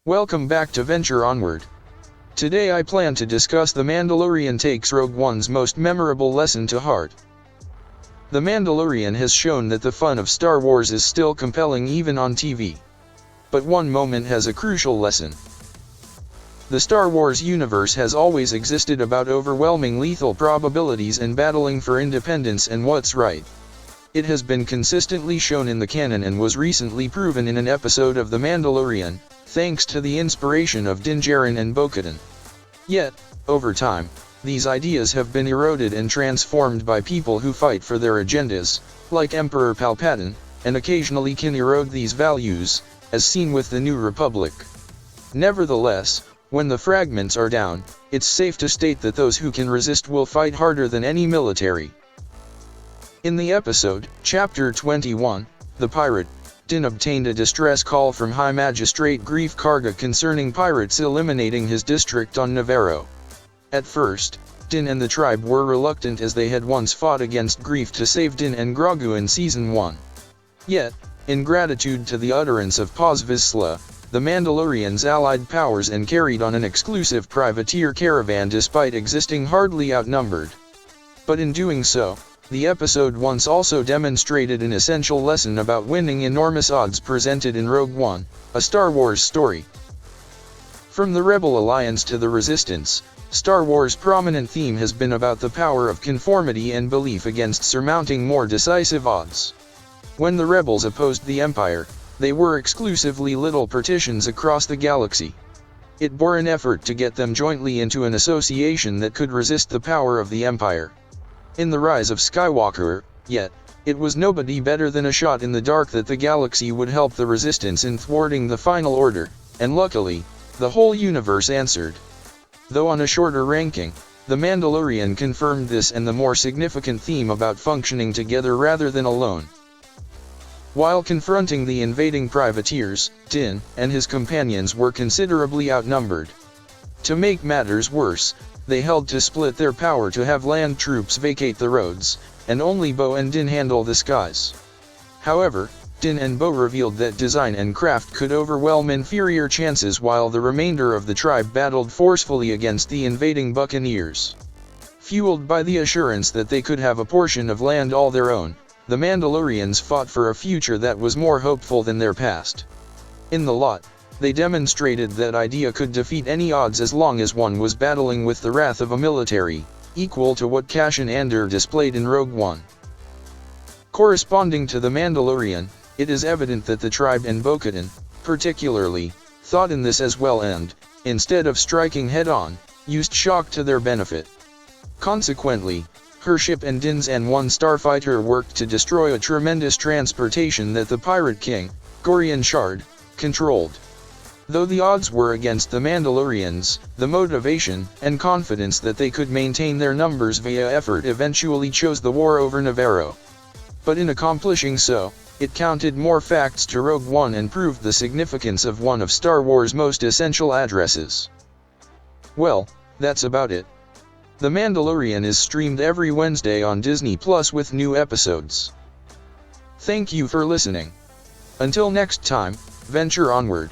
Welcome back to Venture Onward. Today I plan to discuss The Mandalorian takes Rogue One's most memorable lesson to heart. The Mandalorian has shown that the fun of Star Wars is still compelling even on TV. But one moment has a crucial lesson. The Star Wars universe has always existed about overwhelming lethal probabilities and battling for independence and what's right. It has been consistently shown in the canon and was recently proven in an episode of The Mandalorian, thanks to the inspiration of Din Djarin and Bo-Katan. Yet, over time, these ideas have been eroded and transformed by people who fight for their agendas, like Emperor Palpatine, and occasionally can erode these values, as seen with the New Republic. Nevertheless, when the fragments are down, it's safe to state that those who can resist will fight harder than any military. In the episode, Chapter 21, The Pirate, Din obtained a distress call from High Magistrate Greef Karga concerning pirates eliminating his district on Navarro. At first, Din and the tribe were reluctant as they had once fought against Greef to save Din and Grogu in Season 1. Yet, in gratitude to the utterance of Paz Vizsla, the Mandalorians allied powers and carried on an exclusive privateer caravan despite existing hardly outnumbered. But in doing so, the episode once also demonstrated an essential lesson about winning enormous odds presented in Rogue One, a Star Wars story. From the Rebel Alliance to the Resistance, Star Wars' prominent theme has been about the power of conformity and belief against surmounting more decisive odds. When the Rebels opposed the Empire, they were exclusively little partitions across the galaxy. It bore an effort to get them jointly into an association that could resist the power of the Empire. In The Rise of Skywalker, yet, it was nobody better than a shot in the dark that the galaxy would help the Resistance in thwarting the Final Order, and luckily, the whole universe answered. Though on a shorter ranking, The Mandalorian confirmed this and the more significant theme about functioning together rather than alone. While confronting the invading privateers, Din and his companions were considerably outnumbered. To make matters worse, they held to split their power to have land troops vacate the roads, and only Bo and Din handle the skies. However, Din and Bo revealed that design and craft could overwhelm inferior chances while the remainder of the tribe battled forcefully against the invading buccaneers. Fueled by the assurance that they could have a portion of land all their own, the Mandalorians fought for a future that was more hopeful than their past. In the lot, they demonstrated that idea could defeat any odds as long as one was battling with the wrath of a military, equal to what Cassian Andor displayed in Rogue One. Corresponding to The Mandalorian, it is evident that the tribe and Bo-Katan, particularly, thought in this as well and, instead of striking head-on, used shock to their benefit. Consequently, her ship and Din's N-1 starfighter worked to destroy a tremendous transportation that the Pirate King, Gorian Shard, controlled. Though the odds were against the Mandalorians, the motivation and confidence that they could maintain their numbers via effort eventually chose the war over Navarro. But in accomplishing so, it counted more facts to Rogue One and proved the significance of one of Star Wars' most essential addresses. Well, that's about it. The Mandalorian is streamed every Wednesday on Disney Plus with new episodes. Thank you for listening. Until next time, venture onward.